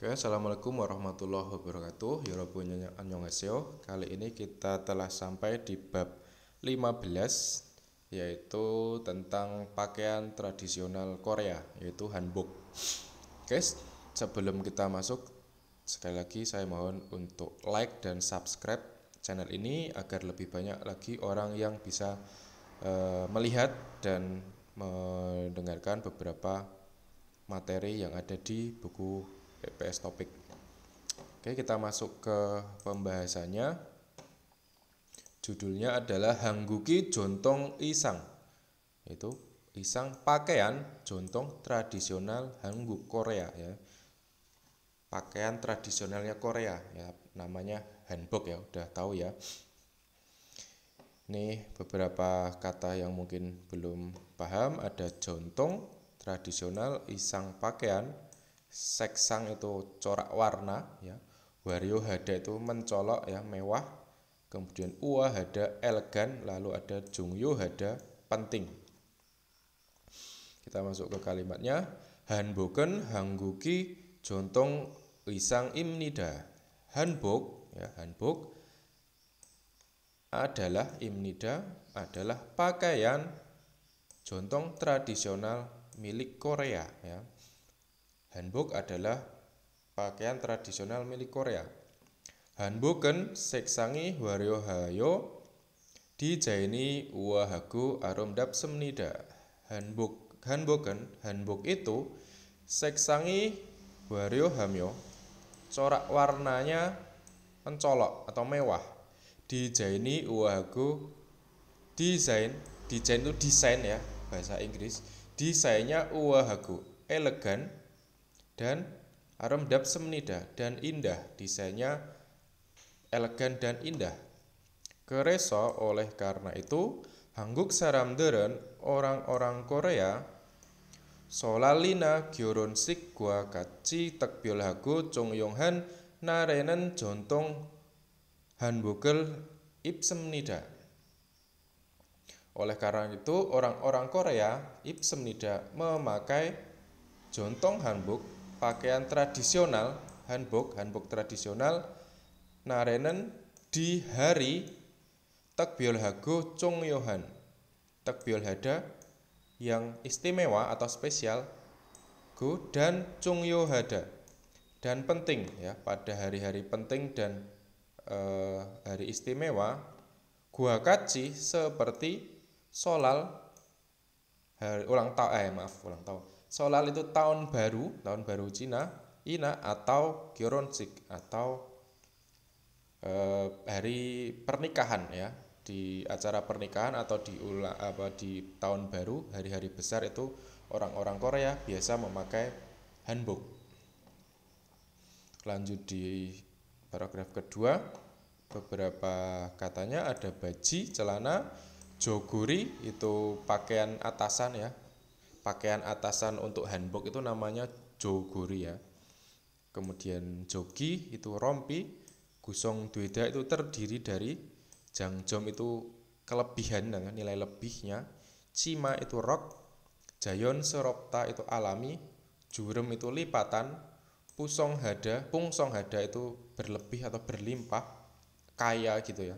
Oke, assalamualaikum warahmatullahi wabarakatuh. Yorobu annyeonghaseyo. Kali ini kita telah sampai di bab 15, yaitu tentang pakaian tradisional Korea, yaitu hanbok. Oke, sebelum kita masuk, sekali lagi saya mohon untuk like dan subscribe channel ini agar lebih banyak lagi orang yang bisa melihat dan mendengarkan beberapa materi yang ada di buku PPS Topik. Oke, kita masuk ke pembahasannya. Judulnya adalah Hangguki Jontong Isang. Itu Isang pakaian jontong tradisional Hanguk Korea ya. Pakaian tradisionalnya Korea ya, namanya hanbok ya, udah tahu ya. Ini beberapa kata yang mungkin belum paham. Ada jontong tradisional, isang pakaian, seksang itu corak warna ya, wario hada itu mencolok ya, mewah, kemudian ua hada elegan, lalu ada jungyo hada penting. Kita masuk ke kalimatnya. Hanboken hangguki jontong isang imnida. Hanbok ya, hanbok adalah imnida, adalah pakaian jontong tradisional milik Korea ya. Hanbok adalah pakaian tradisional milik Korea. Hanboken seksangi waryohayo dijaini uahagu aromdap semnida. Hanbok itu seksangi waryohamyo, corak warnanya mencolok atau mewah. Dijaini uahagu, desain itu desain ya, bahasa Inggris. Desainnya uahagu, elegan, dan aromdap semnida, dan indah. Desainnya elegan dan indah. Kereso oleh karena itu Hanguk saramderen, orang-orang Korea solalina gyuronsik gua kaci tekbyolhago chongyonghan narenen jontong hanbogel ipsemnida. Oleh karena itu orang-orang Korea ipsemnida memakai jontong hanbok, pakaian tradisional hanbok tradisional narenen di hari tekbyolhago chongyohan, tekbyolhada yang istimewa atau spesial, go dan chongyohada dan penting ya, pada hari-hari penting dan hari istimewa. Gua kaci seperti solal, ulang tahun. Solal itu tahun baru Cina, Ina atau Gyoronsik atau hari pernikahan ya, di acara pernikahan atau di tahun baru, hari-hari besar itu orang-orang Korea biasa memakai hanbok. Lanjut di paragraf kedua, beberapa katanya ada baji, celana, joguri itu pakaian atasan ya. Pakaian atasan untuk hanbok itu namanya joguri ya. Kemudian jogi itu rompi, gusong dweda itu terdiri dari, jangjom itu kelebihan dengan nilai lebihnya, cima itu rok, jayon seropta itu alami, jurem itu lipatan, pungsong hada itu berlebih atau berlimpah, kaya gitu ya.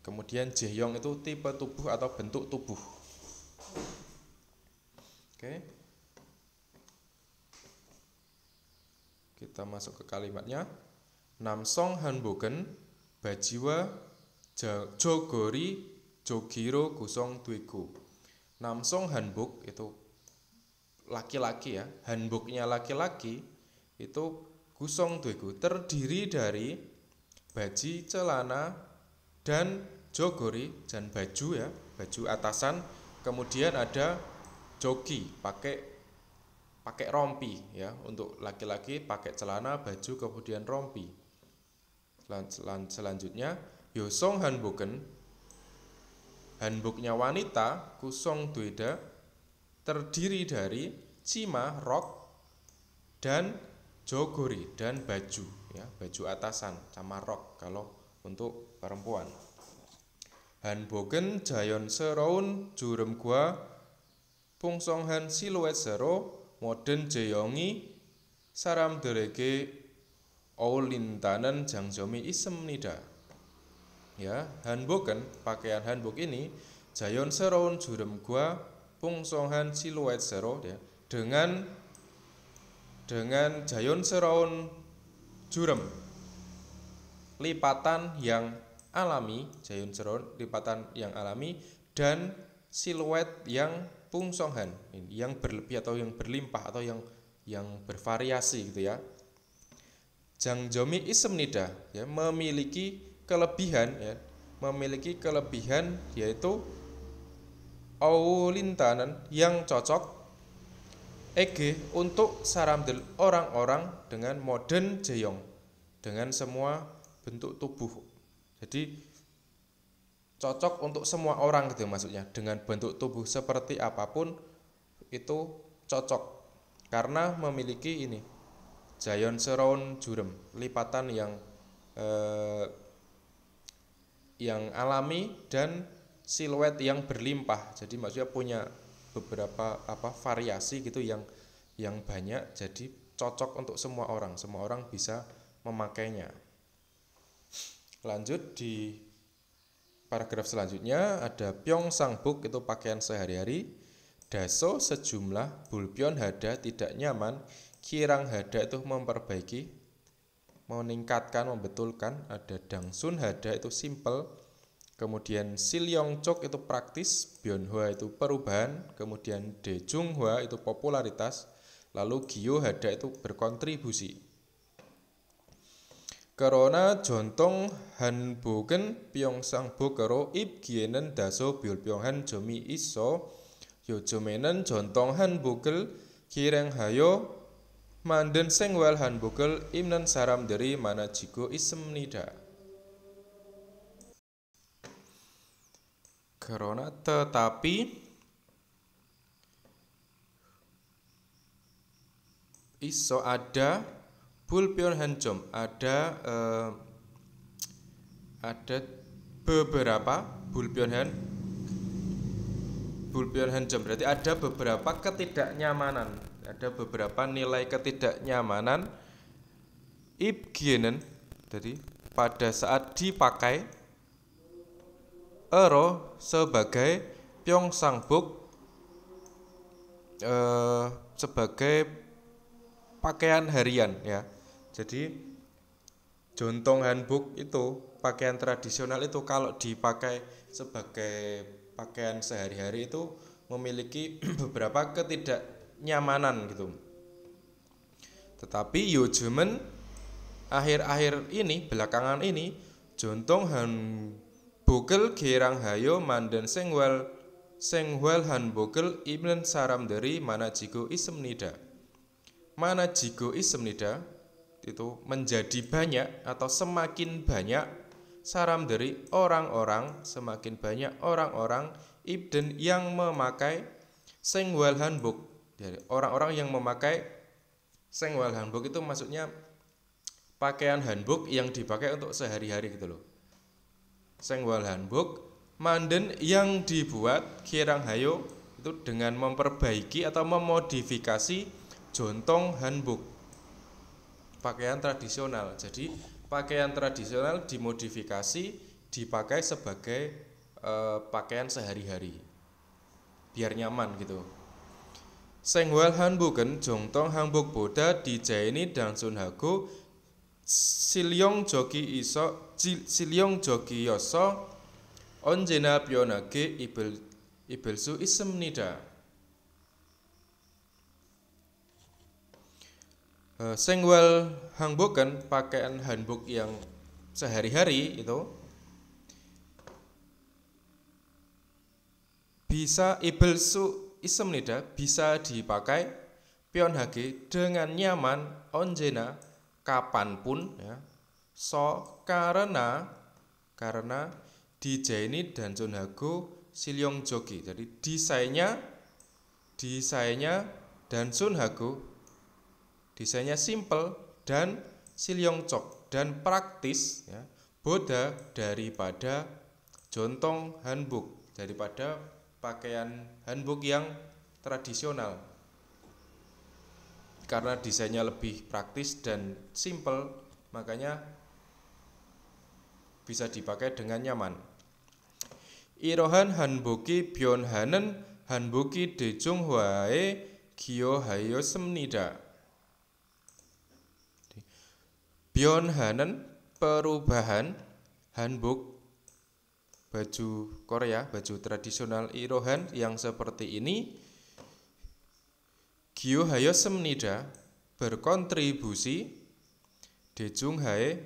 Kemudian jeyong itu tipe tubuh atau bentuk tubuh. Oke. Kita masuk ke kalimatnya. Namsong hanboken bajiwa jogori jogiro gusong duiku. Namsong hanbok itu laki-laki ya, hanboknya laki-laki itu gusong duiku terdiri dari baji, celana, dan jogori, dan baju ya, baju atasan. Kemudian ada jogi, pakai rompi ya, untuk laki-laki pakai celana, baju, kemudian rompi. Selanjutnya yosong hanboken, hanboknya wanita, kusong dweda terdiri dari cima rok dan jogori dan baju ya, baju atasan sama rok kalau untuk perempuan. Hanboken jayon seroun jurem gua pungsonghan siluet sero moden jeyongi 사람들에게 어울린다는 장점이 있습니다. Ya, hanbok은 pakaian hanbok ini 자연스러운 주름과 풍성한 실루엣 세로 ya, dengan 자연스러운 주름 lipatan yang alami, 자연스러운 lipatan yang alami dan siluet yang pungsonghan, yang berlebih atau yang berlimpah atau yang bervariasi gitu ya. 장점이 있습니다. Ya, memiliki kelebihan ya, memiliki kelebihan yaitu 어울린다는 yang cocok ege untuk saramdel orang-orang dengan modern jeyong, dengan semua bentuk tubuh. Jadi cocok untuk semua orang gitu maksudnya, dengan bentuk tubuh seperti apapun itu cocok karena memiliki ini 자연스러운 주름, lipatan yang alami dan siluet yang berlimpah. Jadi maksudnya punya beberapa variasi gitu yang banyak, jadi cocok untuk semua orang bisa memakainya. Lanjut di paragraf selanjutnya ada pyeongsangbok, itu pakaian sehari-hari. Daso sejumlah, bulpyeon hada tidak nyaman, kirang hada itu memperbaiki, meningkatkan, membetulkan. Ada dangsun hada itu simple, kemudian silyongchok itu praktis, byonhwa itu perubahan, kemudian dejunghwa itu popularitas, lalu gyo hada itu berkontribusi. Karena jontung hanbok은 pyeongsangbok으로 입기에는 다소 불편한 점이 있어 요즘에는 전통 한복을 기행하여 만든 생활 한복을 입는 사람들이 많아지고 있습니다. Karena tetapi iso ada 불편한 점, ada beberapa 불편한 점 berarti ada beberapa ketidaknyamanan, ada beberapa nilai ketidaknyamanan. 입기에는 jadi pada saat dipakai, ero sebagai pyeongsangbok sebagai pakaian harian ya. Jadi jontong hanbok itu pakaian tradisional itu kalau dipakai sebagai pakaian sehari-hari itu memiliki beberapa ketidaknyamanan gitu. Tetapi 요즘은 akhir-akhir ini, belakangan ini, jontong hanbok을 개량하여 만든 생활 한복을 입는 사람들이 많아지고 있습니다. 많아지고 있습니다 itu menjadi banyak atau semakin banyak, saramderi orang-orang, semakin banyak orang-orang ibden yang memakai 생활 hanbok. Jadi orang-orang yang memakai 생활 hanbok itu maksudnya pakaian hanbok yang dipakai untuk sehari-hari gitu loh. 생활 hanbok manden yang dibuat kiranghayo itu dengan memperbaiki atau memodifikasi jontong hanbok, pakaian tradisional. Jadi pakaian tradisional dimodifikasi, dipakai sebagai pakaian sehari-hari biar nyaman gitu. 생활 한복은 정통 한복보다 디자인이 단순하고 실용적이어서 언제나 편하게 입을 수 있습니다. 생활 hanbok은 pakaian hanbok yang sehari-hari itu bisa 입을 수 있습니다, bisa dipakai, 편하게 dengan nyaman, 언제나 kapanpun ya. karena 디자인이 단순하고 실용적이, jadi desainnya 단순하고, desainnya simple dan silyongchok dan praktis ya. Boda daripada jontong hanbok, daripada pakaian hanbok yang tradisional. karena desainnya lebih praktis dan simple, makanya bisa dipakai dengan nyaman. Irohan hanboki byonhanen hanboki dejunghwae gyohayosemnida. Byonhanen perubahan, hanbok baju Korea, baju tradisional Irohan yang seperti ini. Gyohayosemnida berkontribusi Dejunghae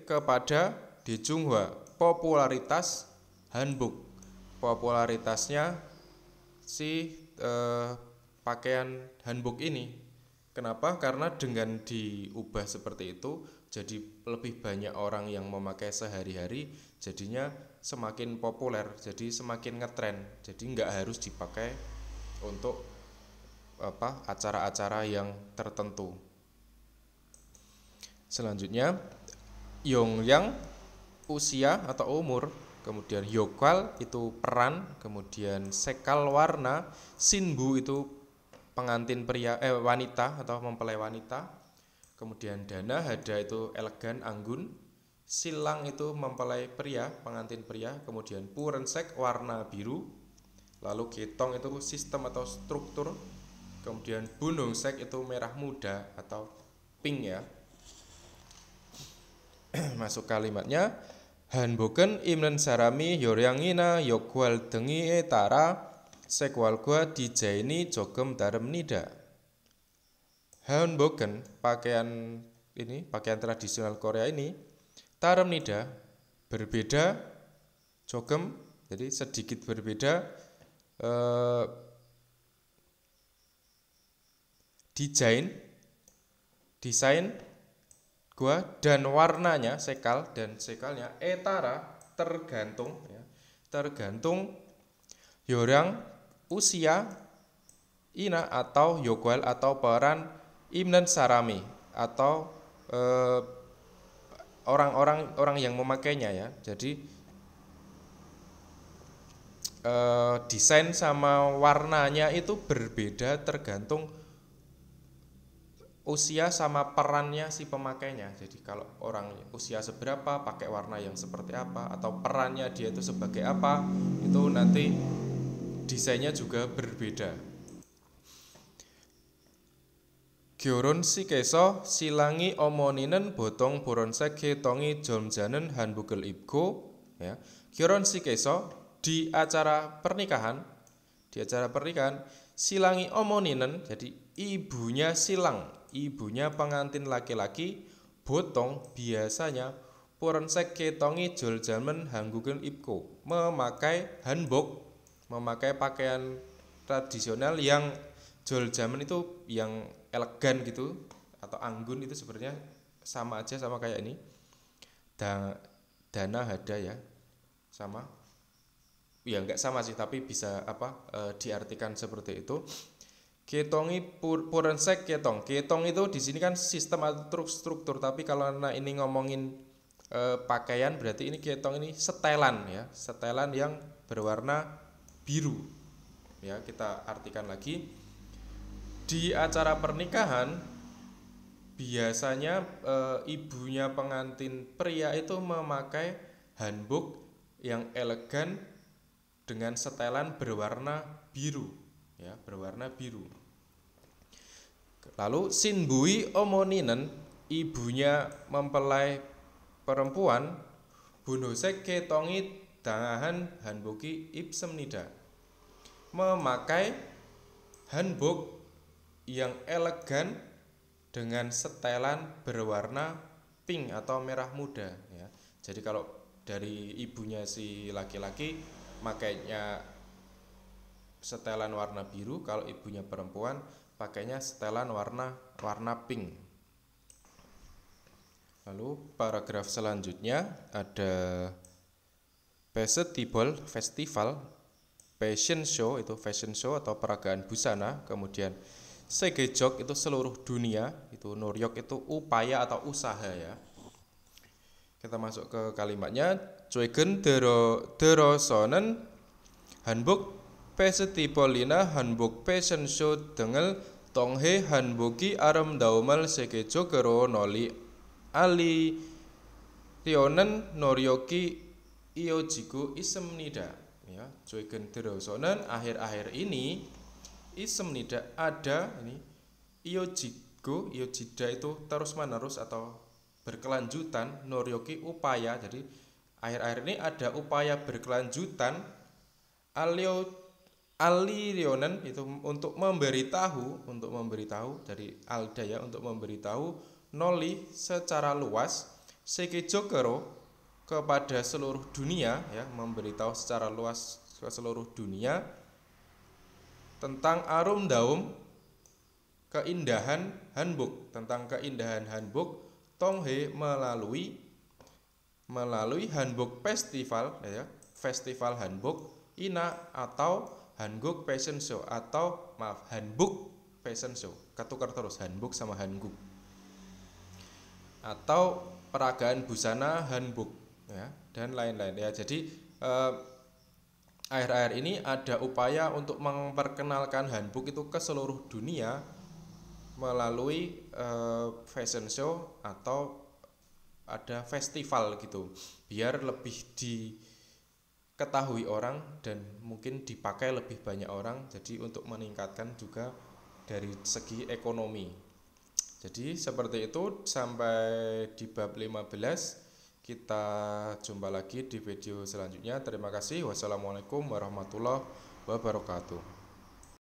kepada Dejunghwa, popularitas hanbok, popularitasnya si pakaian hanbok ini. Kenapa? Karena dengan diubah seperti itu, jadi lebih banyak orang yang memakai sehari-hari, jadinya semakin populer, jadi semakin ngetren. Jadi nggak harus dipakai untuk acara-acara yang tertentu. Selanjutnya, Yongyang usia atau umur, kemudian Yokwal itu peran, kemudian Sekal warna, Sinbu itu pengantin pria wanita atau mempelai wanita, kemudian Dana Hada itu elegan anggun, Silang itu mempelai pria, pengantin pria, kemudian Purensek warna biru, lalu Getong itu sistem atau struktur, kemudian Bunungsek itu merah muda atau pink ya. Masuk kalimatnya, Hanboken imnen sarami yoryangina yokwal dengi etara sekwalgwa dijaini jogem darem nida. Hanboken pakaian tradisional Korea ini tarem nida berbeda, jogem jadi sedikit berbeda, desain gua dan warnanya sekalnya etara tergantung yorang usia ina atau yokwal atau peran imnen sarami atau orang yang memakainya ya. Jadi desain sama warnanya itu berbeda tergantung usia sama perannya si pemakainya. Jadi kalau orang usia seberapa pakai warna yang seperti apa, atau perannya dia itu sebagai apa, itu nanti desainnya juga berbeda. Gyoron sikeso silangi omoninen botong boronsek ketongi jomjanen hanbugel ibgo ya. Gyoron sikeso di acara pernikahan silangi omoninen, jadi ibunya silang, ibunya pengantin laki-laki, botong biasanya porensek ketongi joljamen hangugen ibko, memakai hanbok, memakai pakaian tradisional yang joljamen itu yang elegan gitu atau anggun, itu sebenarnya sama aja sama kayak ini. Dana Hada ya, sama ya, enggak sama sih, tapi bisa diartikan seperti itu. Ketongi purensek ketong itu di sini kan sistem atau struktur, tapi kalau ini ngomongin pakaian berarti ini ketong ini setelan ya, setelan yang berwarna biru ya. Kita artikan lagi, di acara pernikahan biasanya ibunya pengantin pria itu memakai hanbok yang elegan dengan setelan berwarna biru ya, berwarna biru. Lalu sinbui omoninen, ibunya mempelai perempuan, bunosek ketongi dangahan hanboki ipsemnida, memakai hanbok yang elegan dengan setelan berwarna pink atau merah muda ya. Jadi kalau dari ibunya si laki-laki makainya setelan warna biru, kalau ibunya perempuan pakainya setelan warna pink. Lalu paragraf selanjutnya ada festival, fashion show itu fashion show atau peragaan busana, kemudian segejok itu seluruh dunia, itu Noryok itu upaya atau usaha ya. Kita masuk ke kalimatnya, Choigen derosonen hanbok festivalina hanbok fashion show dengel Tonghe hanboki aramdaummal sekejogero noli ali Ryonen noryoki Iojigo isemnida ya, Joigen Derosonen akhir-akhir ini isemnida ada ini Iojida itu terus menerus atau berkelanjutan, noryoki upaya. Jadi akhir-akhir ini ada upaya berkelanjutan Aliryonen itu untuk memberitahu dari Alda ya, untuk memberitahu noli secara luas Sekejogero kepada seluruh dunia ya, memberitahu secara luas ke seluruh dunia tentang Arumdaum keindahan Hanbok, tentang keindahan Hanbok Tonghe melalui Hanbok Festival ya, Festival Hanbok Ina atau Hanguk Fashion Show atau maaf Hanbok Fashion Show, ketukar terus Hanbok sama Hanguk, atau peragaan busana Hanbok ya, dan lain-lain ya. Jadi akhir-akhir ini ada upaya untuk memperkenalkan Hanbok itu ke seluruh dunia melalui fashion show atau ada festival gitu, biar lebih diketahui orang dan mungkin dipakai lebih banyak orang, jadi untuk meningkatkan juga dari segi ekonomi. Jadi seperti itu, sampai di bab 15 kita jumpa lagi di video selanjutnya. Terima kasih. Wassalamualaikum warahmatullahi wabarakatuh.